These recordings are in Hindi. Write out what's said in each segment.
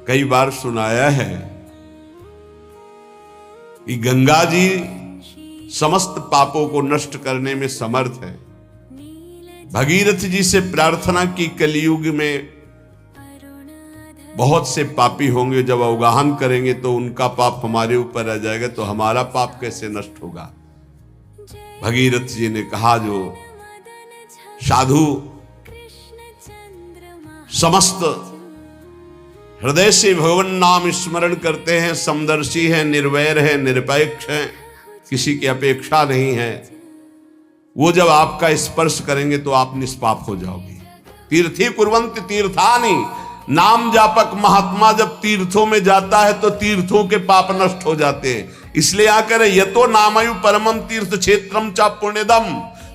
कई बार सुनाया है कि गंगा जी समस्त पापों को नष्ट करने में समर्थ है। भगीरथ जी से प्रार्थना की कलयुग में बहुत से पापी होंगे, जब अवगाहन करेंगे तो उनका पाप हमारे ऊपर आ जाएगा, तो हमारा पाप कैसे नष्ट होगा। भगीरथ जी ने कहा, जो साधु समस्त हृदय से भगवान नाम स्मरण करते हैं, समदर्शी है, निर्वैर है, निरपेक्ष है, किसी की अपेक्षा नहीं है, वो जब आपका स्पर्श करेंगे तो आप निष्पाप हो जाओगे। तीर्थी कुर्वन्ति तीर्थानि, नाम जापक महात्मा जब तीर्थों में जाता है तो तीर्थों के पाप नष्ट हो जाते हैं। इसलिए आकर यतो नामयु परमम तीर्थ क्षेत्रम चा पुण्यदम,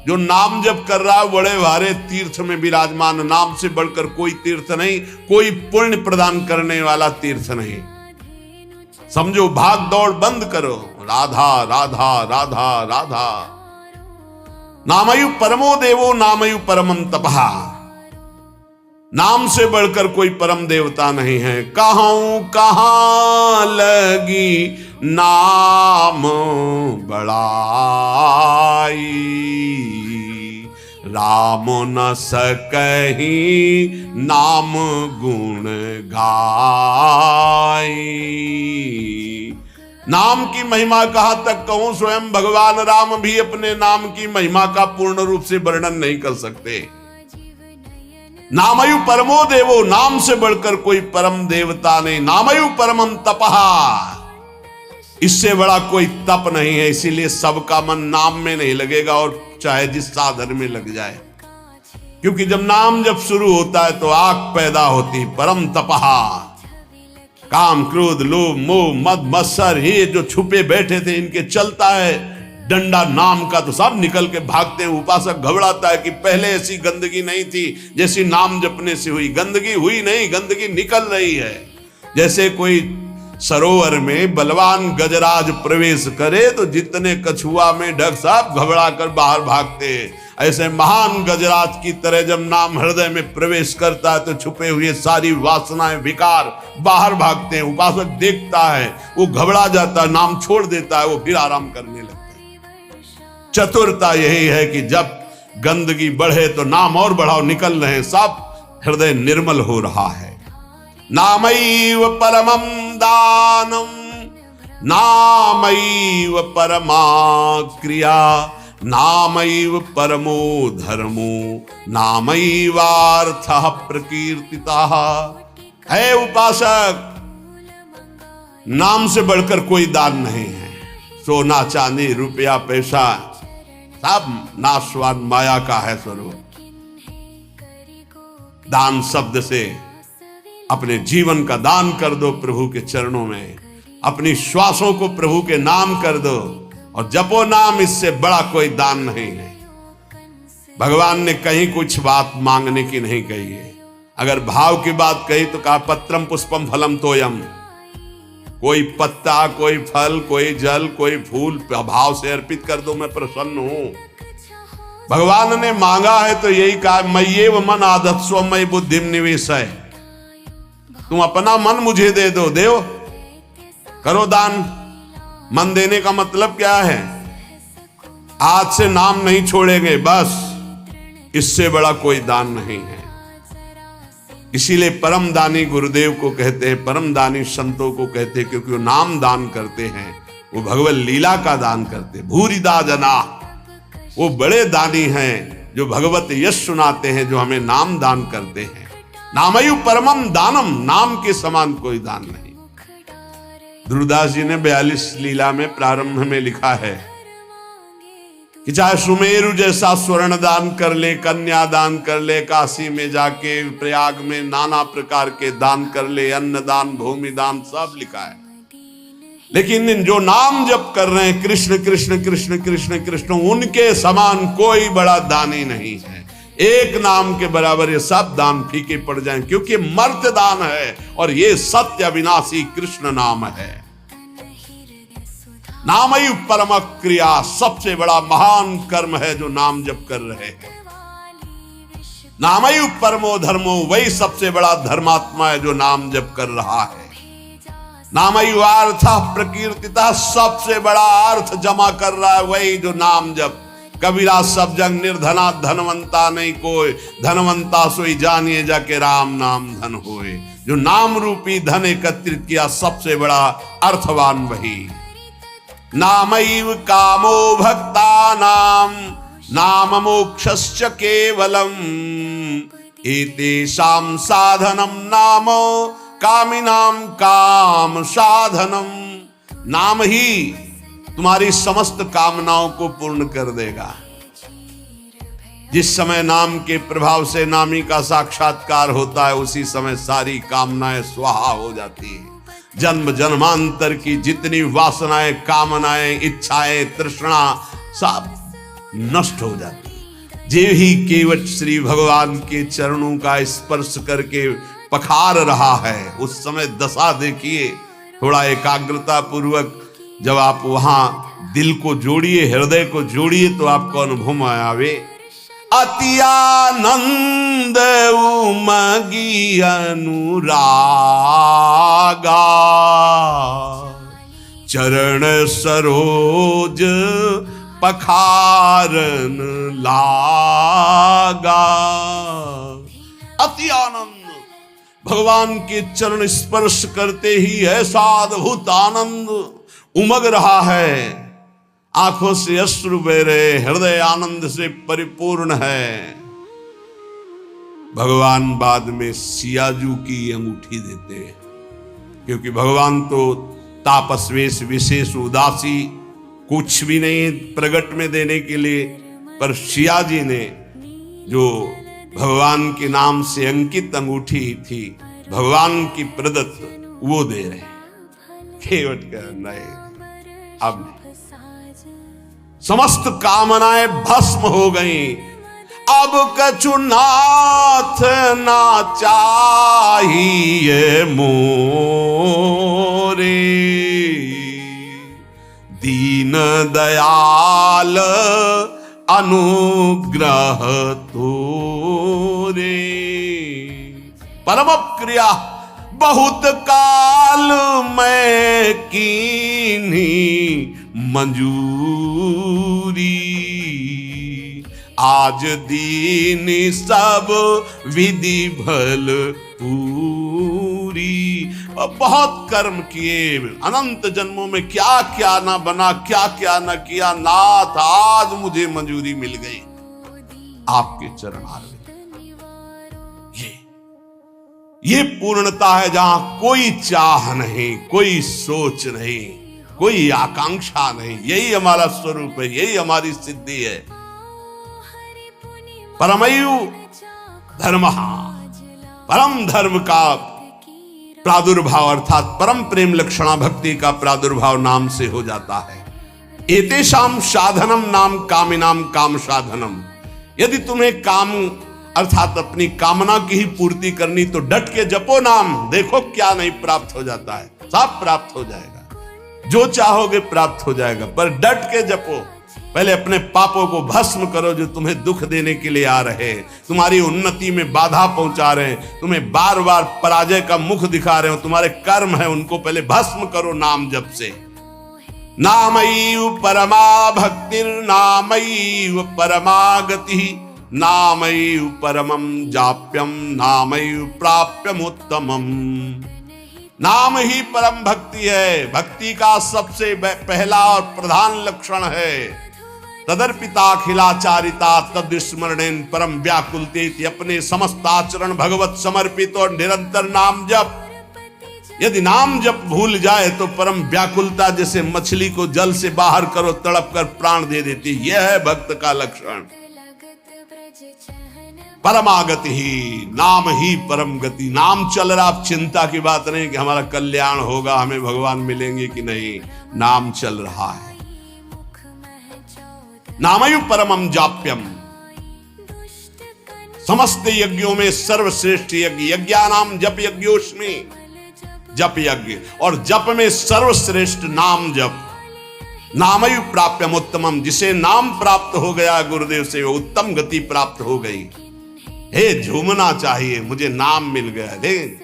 जो नाम जप कर रहा है बड़े भारे तीर्थ में विराजमान, नाम से बढ़कर कोई तीर्थ नहीं, कोई पुण्य प्रदान करने वाला तीर्थ नहीं। समझो, भाग दौड़ बंद करो, राधा राधा राधा राधा। नामयु परमो देवो नामयु परमम तपहा, नाम से बढ़कर कोई परम देवता नहीं है। कहूं कहां लगी नाम बड़ाई, राम न सकही नाम गुण गाई। नाम की महिमा कहां तक कहूं, स्वयं भगवान राम भी अपने नाम की महिमा का पूर्ण रूप से वर्णन नहीं कर सकते। नामयु परमो देवो, नाम से बढ़कर कोई परम देवता नहीं। नामयु परमम तपहा, इससे बड़ा कोई तप नहीं है। इसीलिए सबका मन नाम में नहीं लगेगा, और चाहे जिस साधन में लग जाए, क्योंकि जब नाम जब शुरू होता है तो आग पैदा होती। परम तपहा, काम क्रोध लोभ मोह मद मत्सर, ये जो छुपे बैठे थे इनके चलता है डंडा नाम का, तो सब निकल के भागते हैं। उपासक घबराता है कि पहले ऐसी गंदगी नहीं थी जैसी नाम जपने से हुई। गंदगी हुई नहीं, गंदगी निकल रही है। जैसे कोई सरोवर में बलवान गजराज प्रवेश करे तो जितने कछुआ में ढक सब घबरा कर बाहर भागते हैं, ऐसे महान गजराज की तरह जब नाम हृदय में प्रवेश करता है तो छुपे हुए सारी वासनाएं विकार बाहर भागते हैं। उपासक देखता है, वो घबरा जाता है, नाम छोड़ देता है, वो फिर आराम करने लगता है। चतुरता यही है कि जब गंदगी बढ़े तो नाम और बढ़ाओ, निकल रहे हैं, सब हृदय निर्मल हो रहा है। नामैव परमं दानम, नामैव परमा क्रिया, नामैव परमो धर्मो, नामैवार्थः प्रकीर्तितः। है उपासक, नाम से बढ़कर कोई दान नहीं है। सोना चांदी रुपया पैसा सब नाशवान माया का है स्वरूप। दान शब्द से अपने जीवन का दान कर दो प्रभु के चरणों में, अपनी श्वासों को प्रभु के नाम कर दो और जपो नाम, इससे बड़ा कोई दान नहीं है। भगवान ने कहीं कुछ बात मांगने की नहीं कही है। अगर भाव की बात कही तो कहा पत्रम पुष्पम फलम तोयम, कोई पत्ता कोई फल कोई जल कोई फूल भाव से अर्पित कर दो, मैं प्रसन्न हूं। भगवान ने मांगा है तो यही कहा, मय्येव मन आदत्स्व मयि बुद्धिम निवेशय, तुम अपना मन मुझे दे दो, देव करो दान। मन देने का मतलब क्या है? आज से नाम नहीं छोड़ेंगे, बस, इससे बड़ा कोई दान नहीं है। इसीलिए परम दानी गुरुदेव को कहते हैं, परम दानी संतों को कहते हैं, क्योंकि वो नाम दान करते हैं, वो भगवत लीला का दान करते हैं। भूरिदा जना, वो बड़े दानी हैं जो भगवत यश सुनाते हैं, जो हमें नाम दान करते हैं। नामयु परमम दानम, नाम के समान कोई दान नहीं। ध्रुवदास जी ने 42 लीला में प्रारंभ में लिखा है कि चाहे सुमेरु जैसा स्वर्ण दान कर ले, कन्या दान कर ले, काशी में जाके प्रयाग में नाना प्रकार के दान कर ले, अन्न दान भूमि दान सब लिखा है। लेकिन जो नाम जप कर रहे हैं कृष्ण कृष्ण कृष्ण कृष्ण कृष्ण, उनके समान कोई बड़ा दानी नहीं है। एक नाम के बराबर ये सब दान फीके पड़ जाएं, क्योंकि मर्त्य दान है और ये सत्य अविनाशी कृष्ण नाम है। नामयु परम क्रिया, सबसे बड़ा महान कर्म है जो नाम जप कर रहे हैं। नामयु परमो धर्मो, वही सबसे बड़ा धर्मात्मा है जो नाम जप कर रहा है। नामयु अर्थ प्रकीर्तिता, सबसे बड़ा अर्थ जमा कर रहा है वही जो नाम जप। कबीरा सब जग निर्धना, धनवंता नहीं कोई, धनवंता सोई जानिए जाके राम नाम धन होए। जो नाम रूपी धन एकत्रित किया सबसे बड़ा अर्थवान वही। नामैव कामो भक्तानां नाम मोक्षस्य केवलम, एतेषां साधनं नाम कामिनां काम साधनम। नाम ही तुम्हारी समस्त कामनाओं को पूर्ण कर देगा। जिस समय नाम के प्रभाव से नामी का साक्षात्कार होता है उसी समय सारी कामनाएं स्वाहा हो जाती है। जन्म जन्मांतर की जितनी वासनाएं, कामनाएं, इच्छाएं, तृष्णा सब नष्ट हो जाती है। जे ही केवट श्री भगवान के चरणों का स्पर्श करके पखार रहा है, उस समय दशा देखिए। थोड़ा एकाग्रता पूर्वक जब आप वहां दिल को जोड़िए, हृदय को जोड़िए, तो आपको अनुभव में आवे। अति आनंद उमगी अनुरागा, चरण सरोज पखारन लागा। अति आनंद, भगवान के चरण स्पर्श करते ही ऐसा अद्भुत आनंद उमग रहा है। आंखों से अश्रु बह रहे, हृदय आनंद से परिपूर्ण है। भगवान बाद में सियाजू की अंगूठी देते हैं, क्योंकि भगवान तो तापस्वेश विशेष उदासी कुछ भी नहीं प्रगट में देने के लिए, पर सियाजी ने जो भगवान के नाम से अंकित अंगूठी थी, भगवान की प्रदत्त, वो दे रहे हैं। केवट का नहीं, अब समस्त कामनाएं भस्म हो गईं। अब कछु नाथ ना चाहिए मोरे, दीन दयाल अनुग्रह तोरे। परम क्रिया बहुत काल में कीनी मंजूरी, आज दीन सब विधि भल पूरी। बहुत कर्म किए, अनंत जन्मों में क्या क्या ना बना, क्या क्या ना किया, नाथ आज मुझे मंजूरी मिल गई आपके चरण आ गए। ये पूर्णता है जहां कोई चाह नहीं, कोई सोच नहीं, कोई आकांक्षा नहीं। यही हमारा स्वरूप है, यही हमारी सिद्धि है। परमयु धर्म, परम धर्म का प्रादुर्भाव अर्थात परम प्रेम लक्षणा भक्ति का प्रादुर्भाव नाम से हो जाता है। एतेषाम साधनम नाम कामिनाम काम साधनम। यदि तुम्हें काम अर्थात अपनी कामना की ही पूर्ति करनी तो डट के जपो नाम, देखो क्या नहीं प्राप्त हो जाता है, सब प्राप्त हो जाएगा। जो चाहोगे प्राप्त हो जाएगा, पर डट के जपो। पहले अपने पापों को भस्म करो जो तुम्हें दुख देने के लिए आ रहे हैं, तुम्हारी उन्नति में बाधा पहुंचा रहे हैं, तुम्हें बार बार पराजय का मुख दिखा रहे हो, तुम्हारे कर्म है, उनको पहले भस्म करो नाम जप से। नामैव परमा भक्तिर् नामैव परमा गति, नामैव परमं जाप्यम नामैव प्राप्यम उत्तमम। नाम ही परम भक्ति है, भक्ति का सबसे पहला और प्रधान लक्षण है। तदर्पिताखिलाचारिता तद्स्मरणेन परम व्याकुलते, अपने समस्त आचरण भगवत समर्पित और निरंतर नाम जप। यदि नाम जप भूल जाए तो परम व्याकुलता, जैसे मछली को जल से बाहर करो तड़प कर प्राण दे देती, यह है भक्त का लक्षण। परमागति ही, नाम ही परम गति। नाम चल रहा, आप चिंता की बात नहीं कि हमारा कल्याण होगा, हमें भगवान मिलेंगे कि नहीं, नाम चल रहा है। नामयु परमम जाप्यम, समस्त यज्ञों में सर्वश्रेष्ठ यज्ञ, यज्ञानाम जप यज्ञोस्मि, जप यज्ञ, और जप में सर्वश्रेष्ठ नाम जप। नामयु प्राप्यम उत्तमम, जिसे नाम प्राप्त हो गया गुरुदेव से, वो उत्तम गति प्राप्त हो गई। हे झूमना चाहिए, मुझे नाम मिल गया। देख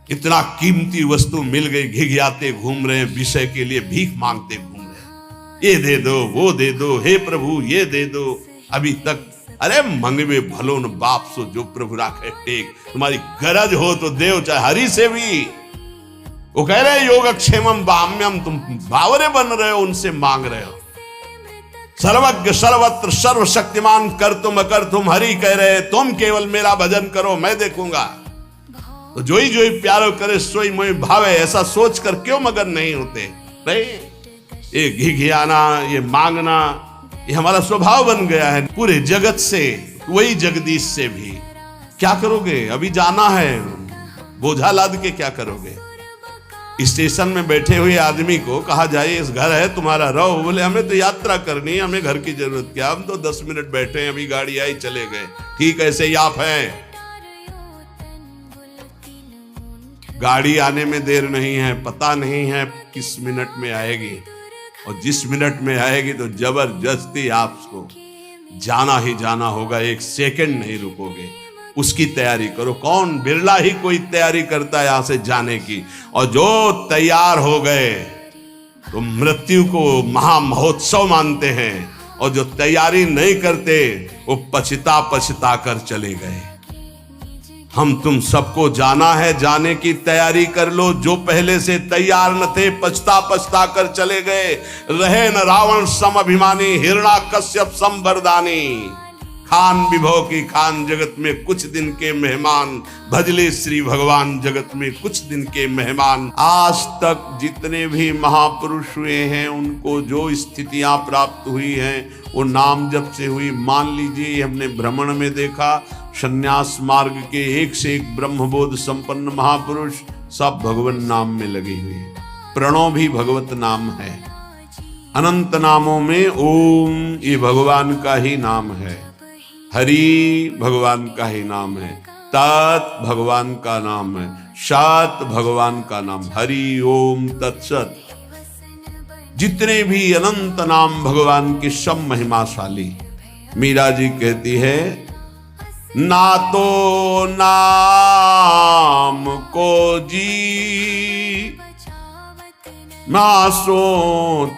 इतना कीमती वस्तु मिल गई, घिघियाते घूम रहे हैं, विषय के लिए भीख मांगते घूम रहे हैं, ये दे दो वो दे दो, हे प्रभु ये दे दो। अभी तक अरे मंगवे भलो न बाप सो जो प्रभु राखे टेक। तुम्हारी गरज हो तो देव, चाहे हरि से भी। वो कह रहे योगक्षेमम बाम्यम, तुम बावरे बन रहे हो, उनसे मांग रहे हो। सर्वज्ञ सर्वत्र सर्वशक्तिमान कर तुम अकर तुम, हरि कह रहे तुम केवल मेरा भजन करो, मैं देखूंगा। तो जोई जोई प्यारो करे सोई मोई भावे, ऐसा सोच कर क्यों मगन नहीं होते? नहीं, ये घिघियाना, ये मांगना, ये हमारा स्वभाव बन गया है। पूरे जगत से, वही जगदीश से भी। क्या करोगे? अभी जाना है, बोझा लाद के क्या करोगे? स्टेशन में बैठे हुए आदमी को कहा जाए इस घर है तुम्हारा, रहो। बोले हमें तो यात्रा करनी है, हमें घर की जरूरत क्या, हम तो 10 मिनट बैठे हैं, अभी गाड़ी आई चले गए। ठीक ऐसे ही आप हैं, गाड़ी आने में देर नहीं है, पता नहीं है किस मिनट में आएगी, और जिस मिनट में आएगी तो जबरदस्ती आपको जाना ही जाना होगा, एक सेकंड नहीं रुकोगे, उसकी तैयारी करो। कौन, बिरला ही कोई तैयारी करता है यहां से जाने की। और जो तैयार हो गए तो मृत्यु को महा महोत्सव मानते हैं, और जो तैयारी नहीं करते वो पछता पछता कर चले गए। हम तुम सबको जाना है, जाने की तैयारी कर लो। जो पहले से तैयार न थे पछता पछता कर चले गए। रहे न रावण सम अभिमानी, हिरण्याकश्यप सम वरदानी। खान विभव की खान, जगत में कुछ दिन के मेहमान, भजले श्री भगवान जगत में कुछ दिन के मेहमान। आज तक जितने भी महापुरुष हुए हैं उनको जो स्थितियां प्राप्त हुई हैं वो नाम जप से हुई। मान लीजिए हमने भ्रमण में देखा, संन्यास मार्ग के एक से एक ब्रह्मबोध संपन्न महापुरुष सब भगवान नाम में लगे हुए। प्रणव भी भगवत नाम है। अनंत नामों में ओम ये भगवान का ही नाम है। हरि भगवान का ही नाम है। तत् भगवान का नाम है। सत भगवान का नाम। हरि ओम तत्सत। जितने भी अनंत नाम भगवान की सब महिमाशाली। मीरा जी कहती है, ना तो नाम को जी, मासो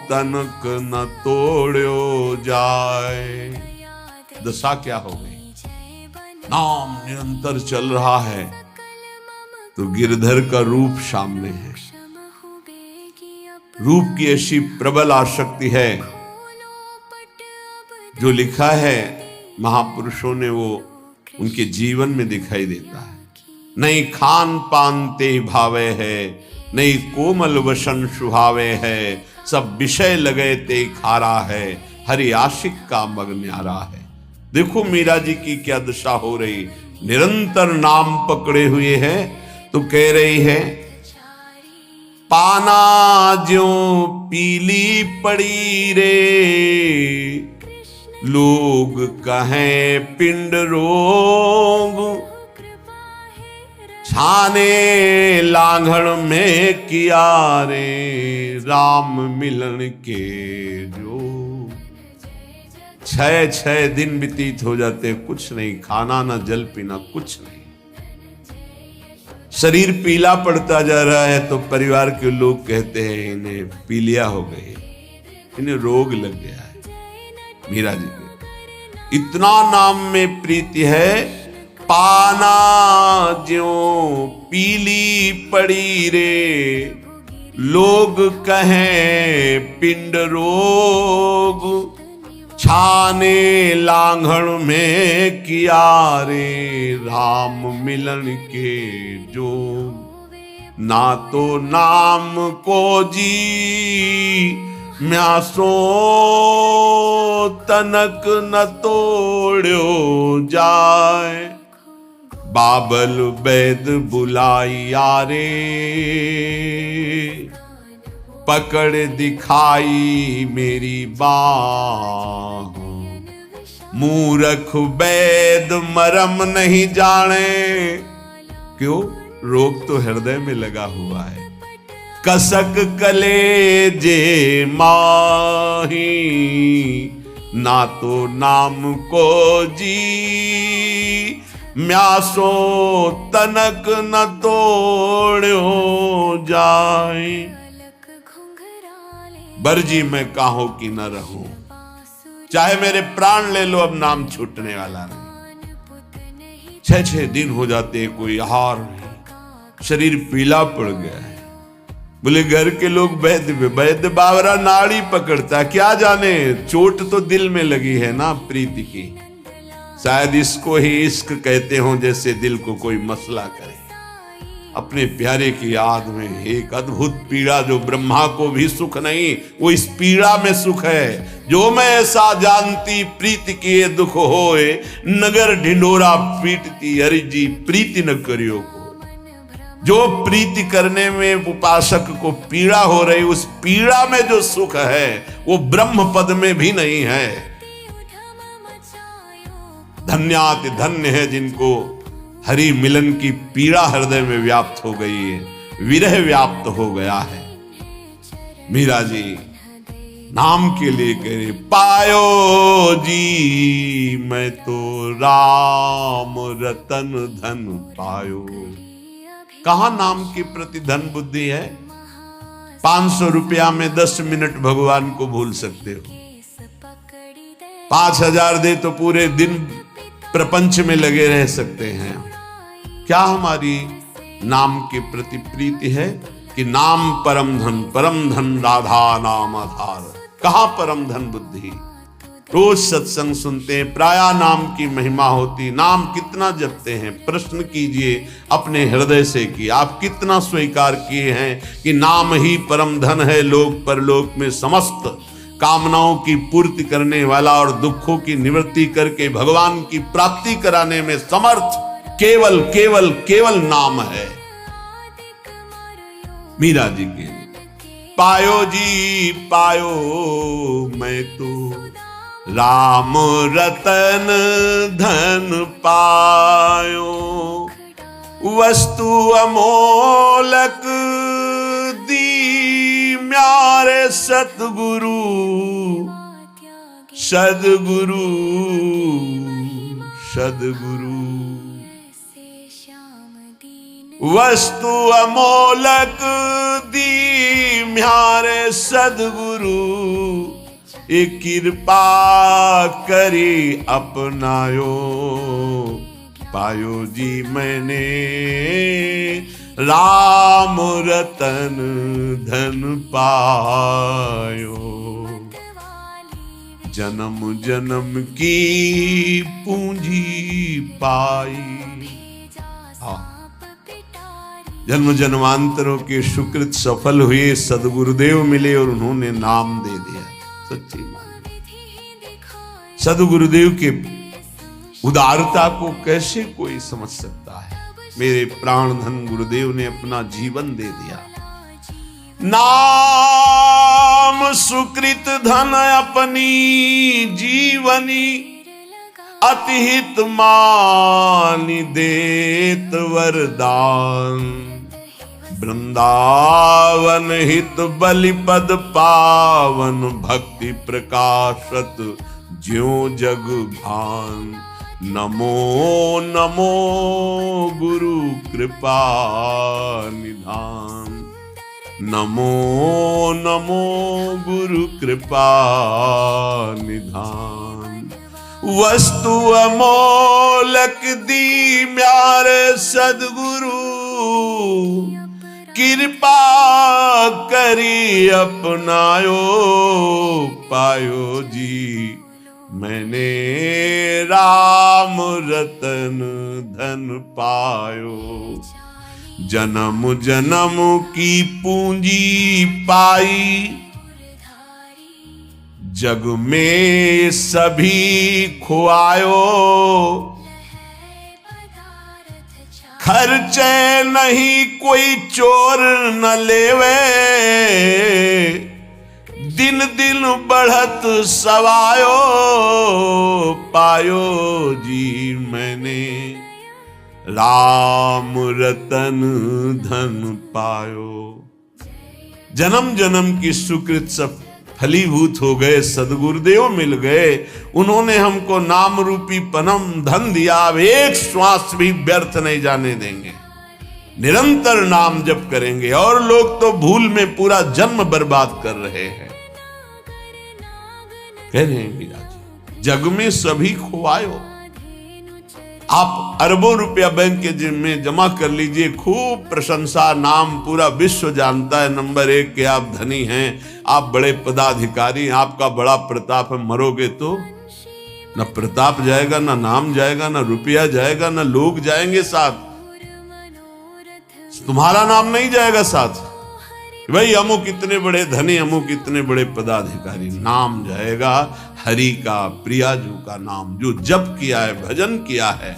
तनक न तोड़ो जाए। दशा क्या हो गई? नाम निरंतर चल रहा है तो गिरधर का रूप सामने है। रूप की ऐसी प्रबल आसक्ति है, जो लिखा है महापुरुषों ने वो उनके जीवन में दिखाई देता है। नहीं खान पान ते भावे है, नहीं कोमल वसन सुहावे है, सब विषय लगे ते खारा है, हरि आशिक का मग न्यारा है। देखो मीरा जी की क्या दशा हो रही, निरंतर नाम पकड़े हुए है। तो कह रही है, पाना ज्यों पीली पड़ी रे, लोग कहें पिंड रोग, छाने लांघड़ में किया रे, राम मिलन के जो। 6 दिन व्यतीत हो जाते, कुछ नहीं खाना ना जल पीना, कुछ नहीं। शरीर पीला पड़ता जा रहा है तो परिवार के लोग कहते हैं इन्हें पीलिया हो गई, इन्हें रोग लग गया है। मीरा जी के इतना नाम में प्रीति है। पाना ज्यों पीली पड़ी रे, लोग कहें पिंड रोग, छाने लांघड़ में किया रे, राम मिलन के जो। ना तो नाम को जी, म्यासो तनक न तोड़ो जाए, बाबल वैद बुलाइया रे, पकड़ दिखाई मेरी बाह, मूर्ख वैद मरम नहीं जाने। क्यों? रोग तो हृदय में लगा हुआ है। कसक कलेजे माही, ना तो नाम को जी म्यासो तनक न तोड़ो जाए। बरजी मैं काहो की न रहूं, चाहे मेरे प्राण ले लो, अब नाम छूटने वाला नहीं। 6-6 दिन हो जाते, कोई आहार नहीं, शरीर पीला पड़ गया है। बोले घर के लोग वैद्य बावरा नाड़ी पकड़ता, क्या जाने चोट तो दिल में लगी है ना प्रीति की। शायद इसको ही इश्क कहते हो, जैसे दिल को कोई मसला करे। अपने प्यारे की याद में एक अद्भुत पीड़ा, जो ब्रह्मा को भी सुख नहीं, वो इस पीड़ा में सुख है। जो मैं ऐसा जानती प्रीति किए दुख होए, नगर ढिंडोरा पीटती हरि जी प्रीति न करियो को। जो प्रीति करने में उपासक को पीड़ा हो रही, उस पीड़ा में जो सुख है वो ब्रह्म पद में भी नहीं है। धन्याति धन्य है जिनको हरि मिलन की पीड़ा हृदय में व्याप्त हो गई है, विरह व्याप्त हो गया है। मीरा जी नाम के लिए कह रहे, पायो जी मैं तो राम रतन धन पायो। कहां नाम के प्रति धन बुद्धि है? 500 रुपया में 10 मिनट भगवान को भूल सकते हो। 5000 दे तो पूरे दिन प्रपंच में लगे रह सकते हैं। क्या हमारी नाम के प्रति प्रीति है कि नाम परम धन राधा नाम आधार। कहां परम धन बुद्धि? रोज सत्संग सुनते हैं, प्राया नाम की महिमा होती, नाम कितना जपते हैं? प्रश्न कीजिए अपने हृदय से कि आप कितना स्वीकार किए हैं कि नाम ही परम धन है, लोक परलोक में समस्त कामनाओं की पूर्ति करने वाला और दुखों की निवृत्ति करके भगवान की प्राप्ति कराने में समर्थ केवल केवल केवल नाम है। मीरा जी के पायो जी पायो मैं तो राम रतन धन पायो, वस्तु अमोलक दी म्यारे सतगुरु सदगुरु सदगुरु। वस्तु अमोलक दी म्यारे सदगुरु, एक कृपा करी अपनायो। पायो जी मैंने राम रतन धन पायो, जन्म जन्म की पूंजी पाई। हाँ, जन्म जन्मांतरों के सुकृत सफल हुए, सदगुरुदेव मिले और उन्होंने नाम दे दिया। सच्ची मान, सदगुरुदेव के उदारता को कैसे कोई समझ सकता है? मेरे प्राण धन गुरुदेव ने अपना जीवन दे दिया। नाम सुकृत धन अपनी जीवनी, अतिहित मानि देत वरदान। वृंदावन हित बलिपद पावन, भक्ति प्रकाशत ज्यों जग भान। नमो नमो गुरु कृपा निधान, नमो नमो गुरु कृपा निधान। वस्तु अमोलक दी म्यारे सदगुरु, कृपा करी अपनायो। पायो जी मैंने राम रतन धन पायो, जन्म जन्म की पूंजी पाई। जग में सभी खुआयो, खर्चे नहीं कोई चोर न लेवे। दिन दिन बढ़त सवायो, पायो जी मैंने राम रतन धन पायो। जन्म जन्म की सुकृत सब फलीभूत हो गए, सदगुरुदेव मिल गए, उन्होंने हमको नाम रूपी परम धन दिया। अब एक श्वास भी व्यर्थ नहीं जाने देंगे, निरंतर नाम जप करेंगे। और लोग तो भूल में पूरा जन्म बर्बाद कर रहे हैं। कह रहे हैं मीरा जी, जग में सभी खोआयो। आप अरबों रुपया बैंक के में जमा कर लीजिए, खूब प्रशंसा, नाम पूरा विश्व जानता है नंबर 1 के आप धनी हैं, आप बड़े पदाधिकारी, आपका बड़ा प्रताप है। मरोगे तो न प्रताप जाएगा, न नाम जाएगा, न रुपया जाएगा, न लोग जाएंगे साथ, तुम्हारा नाम नहीं जाएगा साथ। भाई अमुक कितने बड़े धनी, अमुक कितने बड़े पदाधिकारी, नाम जाएगा हरि का, प्रियाजू का नाम, जो जप किया है, भजन किया है।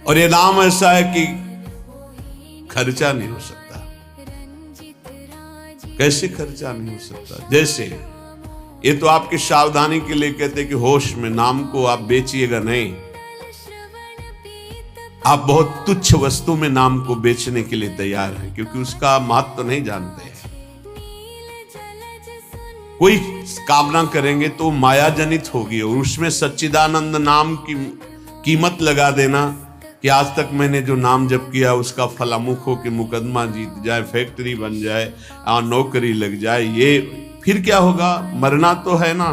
और ये नाम ऐसा है कि खर्चा नहीं हो सकता। कैसे खर्चा नहीं हो सकता? जैसे ये तो आपकी सावधानी के लिए कहते कि होश में नाम को आप बेचिएगा नहीं। आप बहुत तुच्छ वस्तु में नाम को बेचने के लिए तैयार हैं, क्योंकि उसका महत्व तो नहीं जानते हैं। कोई कामना करेंगे तो माया जनित होगी, और उसमें सच्चिदानंद नाम की कीमत लगा देना कि आज तक मैंने जो नाम जप किया उसका फल अमुक हो कि मुकदमा जीत जाए, फैक्ट्री बन जाए, नौकरी लग जाए, ये फिर क्या होगा? मरना तो है ना।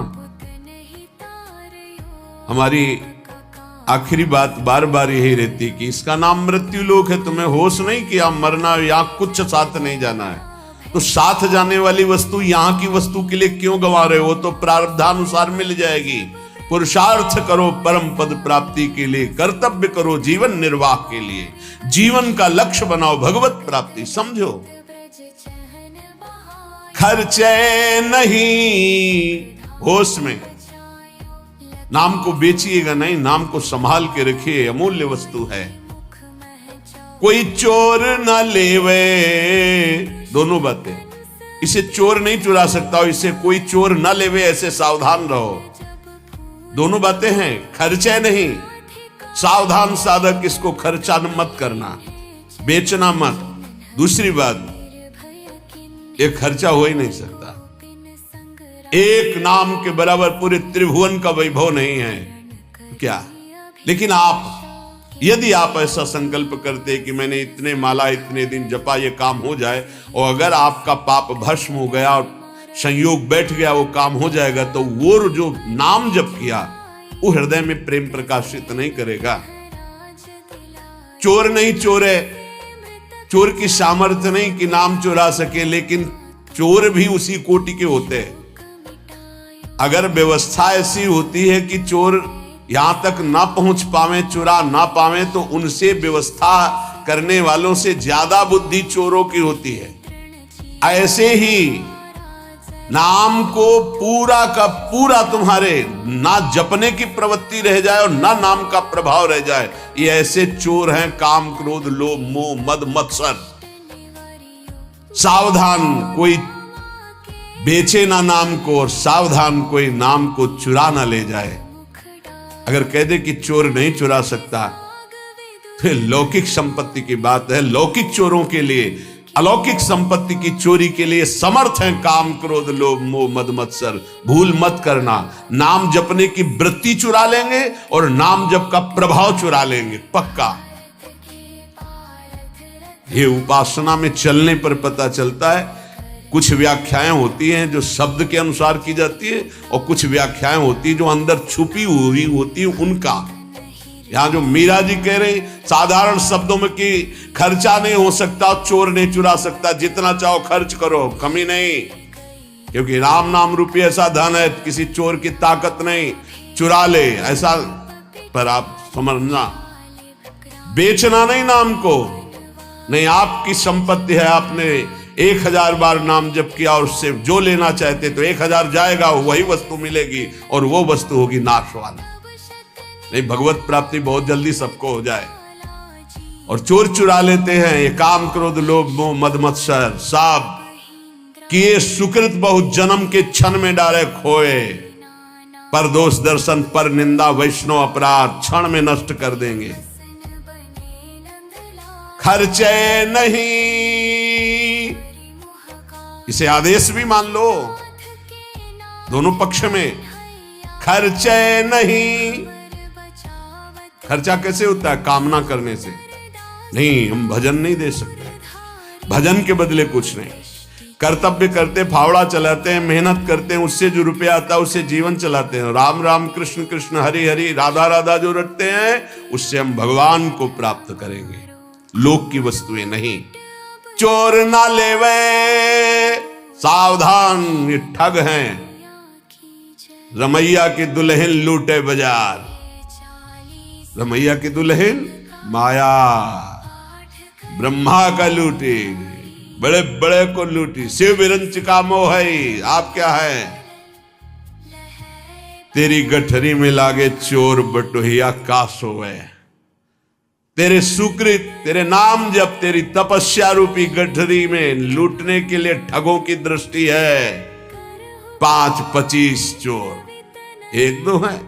हमारी आखिरी बात बार बार यही रहती कि इसका नाम मृत्यु लोक है, तुम्हें होश नहीं कि आप मरना, यहाँ कुछ साथ नहीं जाना है। तो साथ जाने वाली वस्तु यहाँ की वस्तु के लिए क्यों गंवा रहे हो? तो प्रारब्धानुसार मिल जाएगी। पुरुषार्थ करो परम पद प्राप्ति के लिए, कर्तव्य करो जीवन निर्वाह के लिए, जीवन का लक्ष्य बनाओ भगवत प्राप्ति। समझो, खर्चे नहीं, होश में नाम को बेचिएगा नहीं, नाम को संभाल के रखिए, अमूल्य वस्तु है। कोई चोर न लेवे, दोनों बातें, इसे चोर नहीं चुरा सकता, और इसे कोई चोर न लेवे, ऐसे सावधान रहो। दोनों बातें हैं, खर्चे नहीं, सावधान साधक, इसको खर्चा मत करना, बेचना मत। दूसरी बात, ये खर्चा हो ही नहीं सकता। एक नाम के बराबर पूरे त्रिभुवन का वैभव नहीं है क्या? लेकिन आप, यदि आप ऐसा संकल्प करते कि मैंने इतने माला, इतने दिन जपा, ये काम हो जाए, और अगर आपका पाप भस्म हो गया और संयोग बैठ गया, वो काम हो जाएगा, तो वो जो नाम जप किया वो हृदय में प्रेम प्रकाशित नहीं करेगा। चोर नहीं चोरे, चोर की सामर्थ्य नहीं कि नाम चुरा सके, लेकिन चोर भी उसी कोटि के होते हैं। अगर व्यवस्था ऐसी होती है कि चोर यहां तक ना पहुंच पावे, चुरा ना पावे, तो उनसे व्यवस्था करने वालों से ज्यादा बुद्धि चोरों की होती है। ऐसे ही नाम को पूरा का पूरा तुम्हारे ना जपने की प्रवृत्ति रह जाए और ना नाम का प्रभाव रह जाए, ये ऐसे चोर हैं, काम क्रोध लोभ मोह मद मत्सर। सावधान कोई बेचे ना नाम को, और सावधान कोई नाम को चुरा ना ले जाए। अगर कह दे कि चोर नहीं चुरा सकता, तो लौकिक संपत्ति की बात है। लौकिक चोरों के लिए, अलौकिक संपत्ति की चोरी के लिए समर्थ है काम क्रोध लोभ मोह मद मत्सर। भूल मत करना, नाम जपने की वृत्ति चुरा लेंगे और नाम जप का प्रभाव चुरा लेंगे, पक्का। ये उपासना में चलने पर पता चलता है। कुछ व्याख्याएं होती हैं जो शब्द के अनुसार की जाती है, और कुछ व्याख्याएं होती है जो अंदर छुपी हुई होती है उनका। यहां जो मीरा जी कह रहे साधारण शब्दों में कि खर्चा नहीं हो सकता, चोर नहीं चुरा सकता, जितना चाहो खर्च करो, कमी नहीं, क्योंकि राम नाम रूपी ऐसा धन है, किसी चोर की ताकत नहीं, चुरा ले ऐसा। पर आप समझना, बेचना नहीं नाम को, नहीं, आपकी संपत्ति है, आपने 1000 बार नाम जप किया और उससे जो लेना चाहते तो 1000 जाएगा, वही वस्तु मिलेगी, और वो वस्तु होगी नाशवान। नहीं, भगवत प्राप्ति बहुत जल्दी सबको हो जाए। और चोर चुरा लेते हैं, ये काम क्रोध लोभ मोह मद मत्सर, साब किए सुकृत बहुत जन्म के क्षण में डाले खोए, पर दोष दर्शन पर निंदा वैष्णव अपराध क्षण में नष्ट कर देंगे। खर्चे नहीं, इसे आदेश भी मान लो, दोनों पक्ष में। खर्चे नहीं, खर्चा कैसे होता है? कामना करने से। नहीं, हम भजन नहीं दे सकते, भजन के बदले कुछ नहीं। कर्तव्य करते, फावड़ा चलाते हैं, मेहनत करते हैं, उससे जो रुपया आता है उससे जीवन चलाते हैं। राम राम कृष्ण कृष्ण हरि हरि राधा राधा जो रटते हैं, उससे हम भगवान को प्राप्त करेंगे, लोक की वस्तुएं नहीं। चोर ना लेवे, सावधान, ये ठग हैं। रमैया की दुल्हन लूटे बाजार, रमैया की दुल्हन माया, ब्रह्मा का लूटी, बड़े बड़े को लूटी। शिव विरंच का मोह है, आप क्या है? तेरी गठरी में लागे चोर बटोहिया का सोवे। तेरे सुकृत, तेरे नाम जब तेरी तपस्या रूपी गठरी में लूटने के लिए ठगों की दृष्टि है। 5-25 चोर, 1-2 है।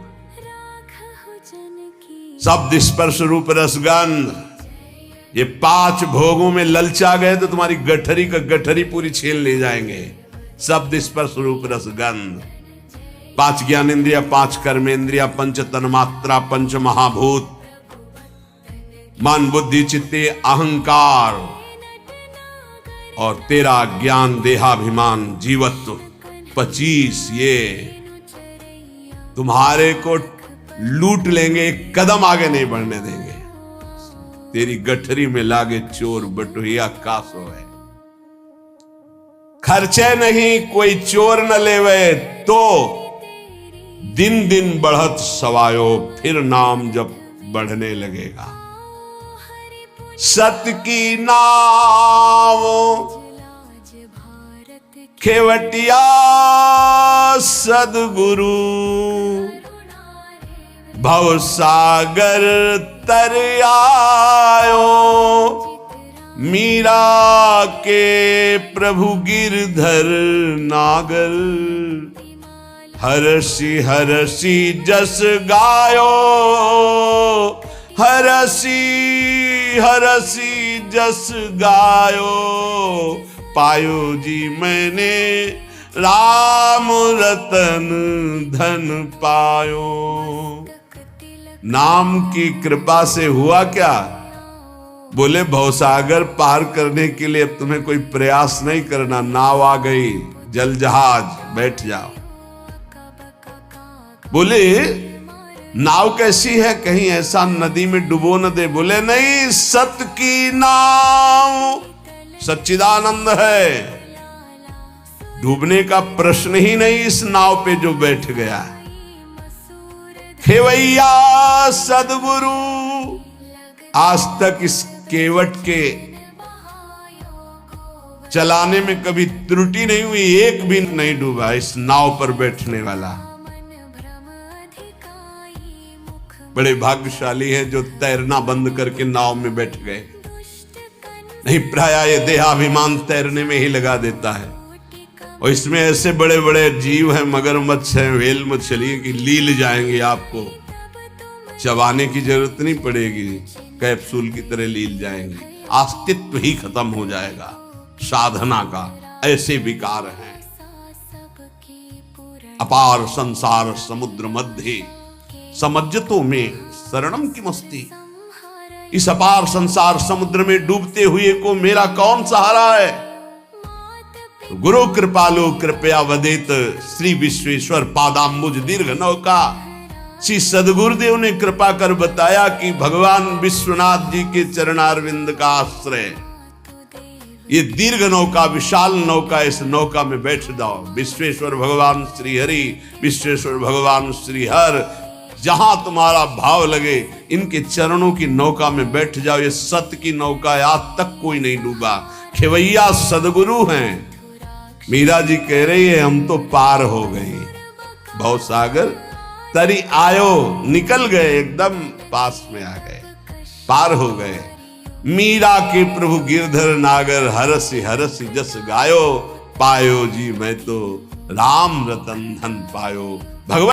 शब्द स्पर्श रूप रसगंध, ये 5 भोगों में ललचा गए तो तुम्हारी गठरी का गठरी पूरी छीन ले जाएंगे। शब्द स्पर्श रूप रसगंध, 5 ज्ञानेन्द्रिया, 5 कर्मेंद्रिया, 5 तन्मात्रा, 5 महाभूत, मन बुद्धि चित्ते अहंकार, और तेरा ज्ञान देहाभिमान जीवत्व 25, ये तुम्हारे को लूट लेंगे, एक कदम आगे नहीं बढ़ने देंगे। तेरी गठरी में लागे चोर बटोहिया का सोए। खर्चे नहीं कोई चोर न लेवे, तो दिन दिन बढ़त सवायो, फिर नाम जब बढ़ने लगेगा। सत्य की नाव खेवटिया सदगुरु, भव सागर तर आयो। मीरा के प्रभु गिरधर नागर, हरसी हरसी जस गायो। हरसी हरसी जस गायो, पायो जी मैंने राम रतन धन पायो। नाम की कृपा से हुआ क्या? बोले भवसागर पार करने के लिए अब तुम्हें कोई प्रयास नहीं करना, नाव आ गई, जल जहाज, बैठ जाओ। बोले नाव कैसी है, कहीं ऐसा नदी में डुबो न दे। बोले नहीं, सत्य की नाव सच्चिदानंद है, डूबने का प्रश्न ही नहीं इस नाव पे जो बैठ गया। खेवैया सदगुरु, आज तक इस केवट के चलाने में कभी त्रुटि नहीं हुई, एक भी नहीं डूबा इस नाव पर बैठने वाला। बड़े भाग्यशाली है जो तैरना बंद करके नाव में बैठ गए, नहीं प्राय ये देहाभिमान तैरने में ही लगा देता है। और इसमें ऐसे बड़े बड़े जीव हैं, मगरमच्छ हैं, व्हेल मछली की लील जाएंगे, आपको चबाने की जरूरत नहीं पड़ेगी, कैप्सूल की तरह लील जाएंगी, अस्तित्व ही खत्म हो जाएगा साधना का। ऐसे विकार हैं। अपार संसार समुद्र मध्य, समज्जतों में शरणम की मस्ती। इस अपार संसार समुद्र में डूबते हुए को मेरा कौन सहारा है? गुरु कृपालु कृपया वदेत, श्री विश्वेश्वर पादाम्बुज दीर्घ नौका। श्री सदगुरुदेव ने कृपा कर बताया कि भगवान विश्वनाथ जी के चरणारविंद का आश्रय ये दीर्घ नौका, विशाल नौका, इस नौका में बैठ जाओ। विश्वेश्वर भगवान श्री हरि, विश्वेश्वर भगवान श्री हर, जहां तुम्हारा भाव लगे इनके चरणों की नौका में बैठ जाओ। ये सत्य की नौका है, आज तक कोई नहीं डूबा। खेवैया सदगुरु हैं। मीरा जी कह रही है हम तो पार हो गए, भवसागर तरी आयो, निकल गए, एकदम पास में आ गए, पार हो गए। मीरा के प्रभु गिरधर नागर, हरसि हरसि जस गायो। पायो जी मैं तो राम रतन धन पायो। भगवान